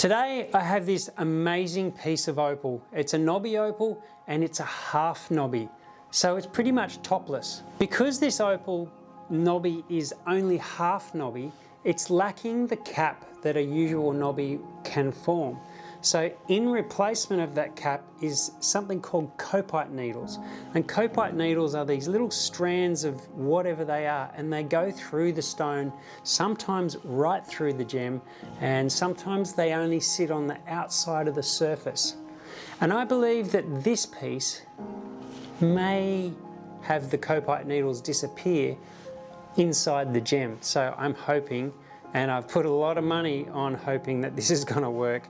Today I have this amazing piece of opal. It's a knobby opal and it's a half knobby, so it's pretty much topless. Because this opal knobby is only half knobby, it's lacking the cap that a usual knobby can form. So in replacement of that cap is something called copite needles. And copite needles are these little strands of whatever they are, and they go through the stone, sometimes right through the gem, and sometimes they only sit on the outside of the surface. And I believe that this piece may have the copite needles disappear inside the gem. So I'm hoping, and I've put a lot of money on hoping that this is going to work,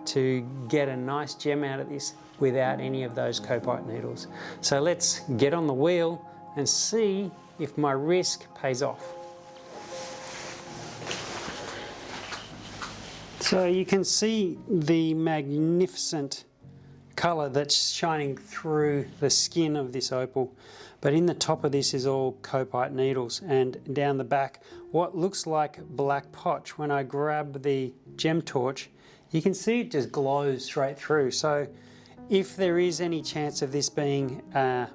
to get a nice gem out of this without any of those copite needles. So let's get on the wheel and see if my risk pays off. So you can see the magnificent colour that's shining through the skin of this opal, but in the top of this is all copite needles, and down the back what looks like black potch. When I grab the gem torch, you can see it just glows straight through. So if there is any chance of this being a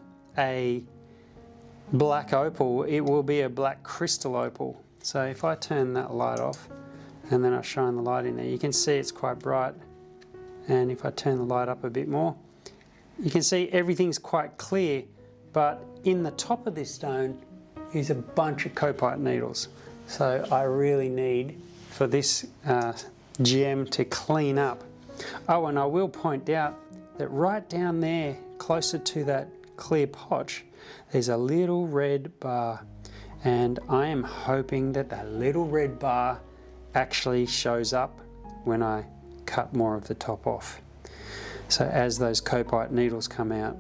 black opal, it will be a black crystal opal. So if I turn that light off and then I shine the light in there, you can see it's quite bright. And if I turn the light up a bit more, you can see everything's quite clear, but in the top of this stone is a bunch of copite needles. So I really need for this gem to clean up. Oh, and I will point out that right down there, closer to that clear potch, there's a little red bar, and I am hoping that that little red bar actually shows up when I cut more of the top off. So as those copite needles come out,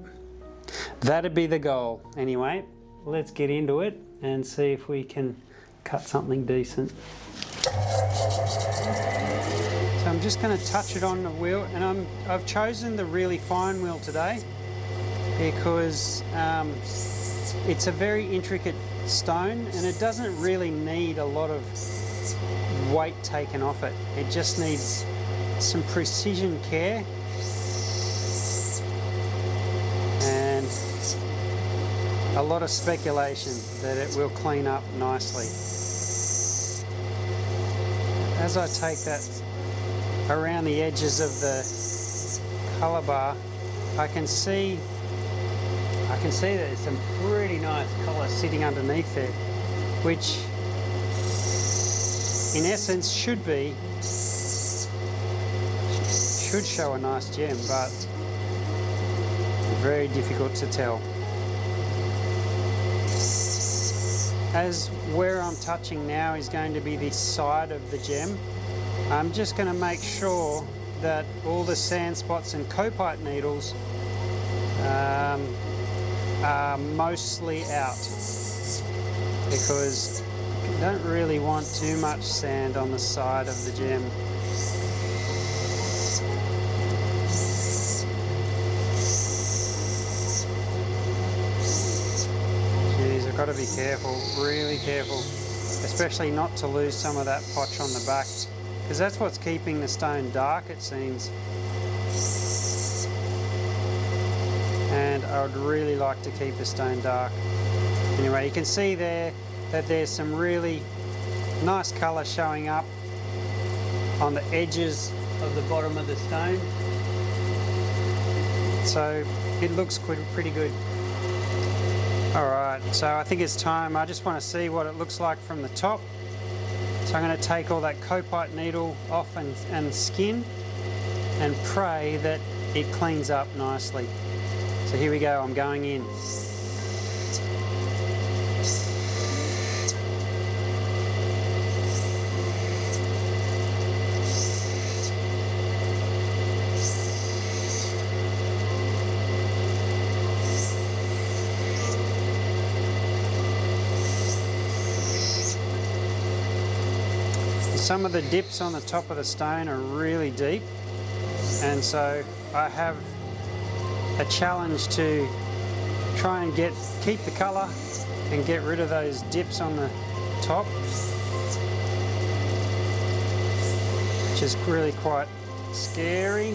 that'd be the goal. Anyway, let's get into it and see if we can cut something decent. So I'm just going to touch it on the wheel, and I've chosen the really fine wheel today because it's a very intricate stone and it doesn't really need a lot of weight taken off it. It just needs some precision care and a lot of speculation that it will clean up nicely. As I take that around the edges of the colour bar, I can see there's some pretty nice colour sitting underneath there, which in essence should show a nice gem, but very difficult to tell. As where I'm touching now is going to be the side of the gem, I'm just going to make sure that all the sand spots and copite needles are mostly out, because I don't really want too much sand on the side of the gem. I've got to be careful, really careful, especially not to lose some of that potch on the back, because that's what's keeping the stone dark, it seems. And I would really like to keep the stone dark. Anyway, you can see there that there's some really nice colour showing up on the edges of the bottom of the stone. So it looks pretty good. Alright, so I think it's time. I just want to see what it looks like from the top. So I'm going to take all that copite needle off and skin and pray that it cleans up nicely. So here we go, I'm going in. Some of the dips on the top of the stone are really deep, and so I have a challenge to try and keep the colour and get rid of those dips on the top. which is really quite scary,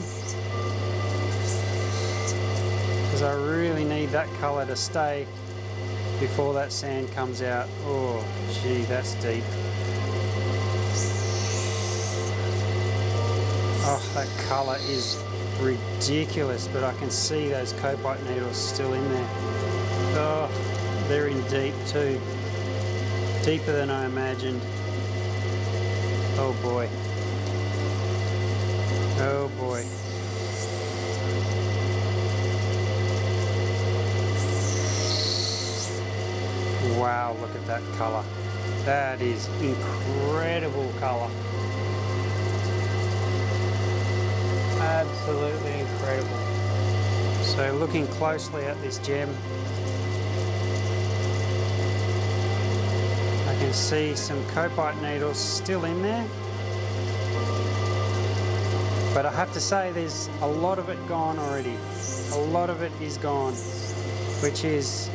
because I really need that colour to stay before that sand comes out. Oh gee, that's deep. Oh, that colour is ridiculous, but I can see those copite needles still in there. Oh, they're in deep too. Deeper than I imagined. Oh boy. Oh boy. Wow, look at that colour. That is incredible colour. Absolutely incredible. So looking closely at this gem, I can see some copite needles still in there. But I have to say there's a lot of it gone already. A lot of it is gone, which is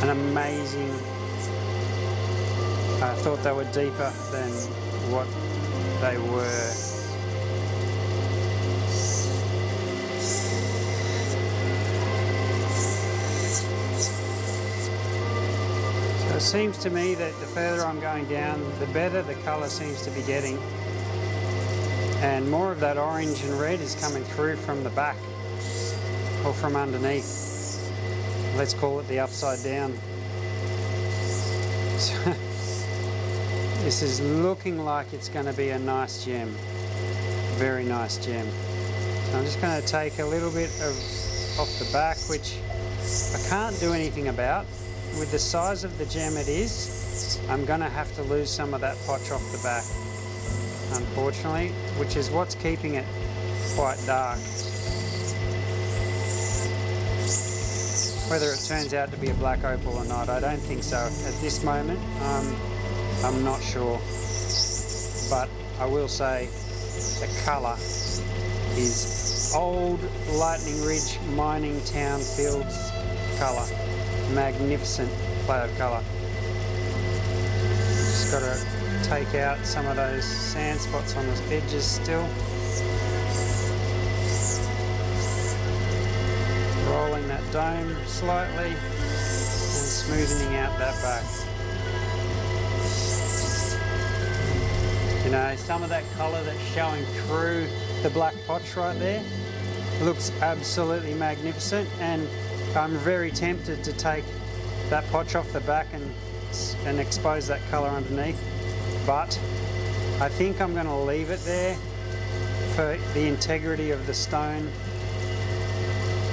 an amazing... I thought they were deeper than what they were. So it seems to me that the further I'm going down, the better the colour seems to be getting. And more of that orange and red is coming through from the back, or from underneath. Let's call it the upside down. So, this is looking like it's going to be a nice gem. Very nice gem. So I'm just going to take a little bit off the back, which I can't do anything about. With the size of the gem it is, I'm going to have to lose some of that potch off the back, unfortunately, which is what's keeping it quite dark. Whether it turns out to be a black opal or not, I don't think so. At this moment, I'm not sure. But I will say the colour is old Lightning Ridge mining town fields colour. Magnificent play of colour. Just got to take out some of those sand spots on the edges still. Rolling that dome slightly and smoothing out that back. You know, some of that colour that's showing through the black potch right there looks absolutely magnificent, and I'm very tempted to take that potch off the back and expose that colour underneath, but I think I'm going to leave it there for the integrity of the stone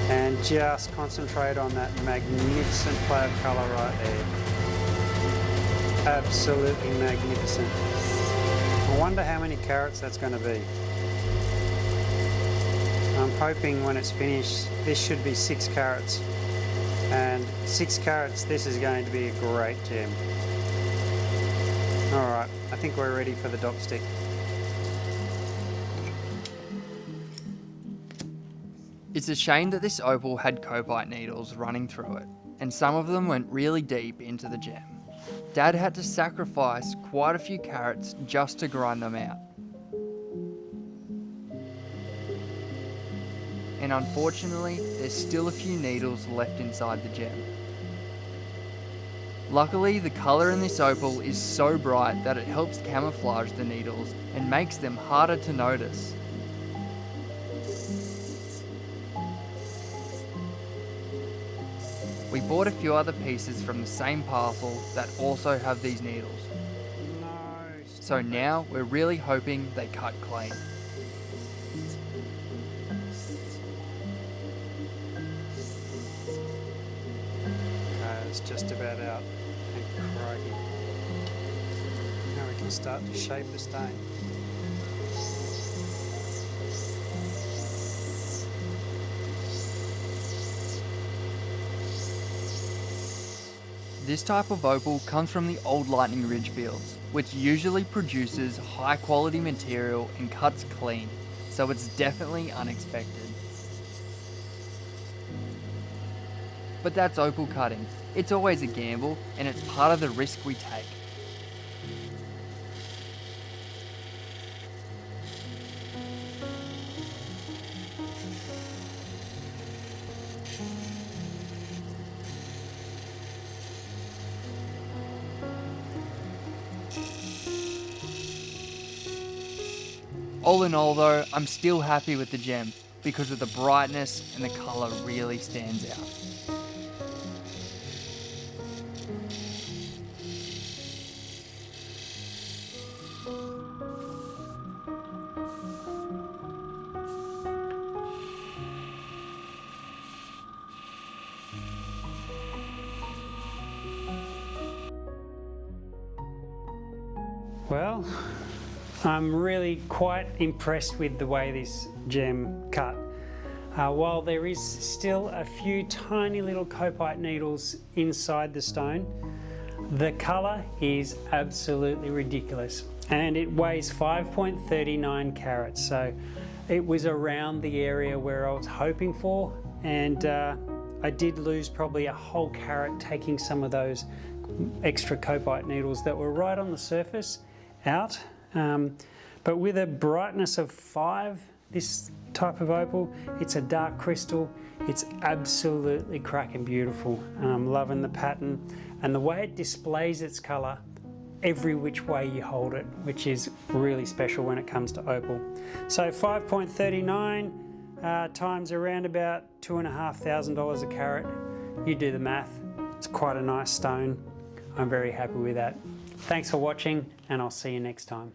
and just concentrate on that magnificent play of colour right there. Absolutely magnificent. I wonder how many carats that's going to be. I'm hoping when it's finished, this should be 6 carats. And 6 carats, this is going to be a great gem. Alright, I think we're ready for the dopstick. It's a shame that this opal had copite needles running through it, and some of them went really deep into the gem. Dad had to sacrifice quite a few carats just to grind them out. And unfortunately, there's still a few needles left inside the gem. Luckily, the colour in this opal is so bright that it helps camouflage the needles and makes them harder to notice. We bought a few other pieces from the same parcel that also have these needles. So now we're really hoping they cut clean. It's just about out, and crikey. Now we can start to shape the stone. This type of opal comes from the old Lightning Ridge fields, which usually produces high quality material and cuts clean, so it's definitely unexpected. But that's opal cutting. It's always a gamble, and it's part of the risk we take. All in all though, I'm still happy with the gem because of the brightness and the colour really stands out. Well, I'm really quite impressed with the way this gem cut. While there is still a few tiny little copite needles inside the stone, the colour is absolutely ridiculous, and it weighs 5.39 carats, so it was around the area where I was hoping for, and I did lose probably a whole carat taking some of those extra copite needles that were right on the surface out. But with a brightness of 5, this type of opal, it's a dark crystal, it's absolutely cracking beautiful. I'm loving the pattern and the way it displays its colour every which way you hold it, which is really special when it comes to opal. So 5.39 times around about $2,500 a carat. You do the math, it's quite a nice stone. I'm very happy with that. Thanks for watching, and I'll see you next time.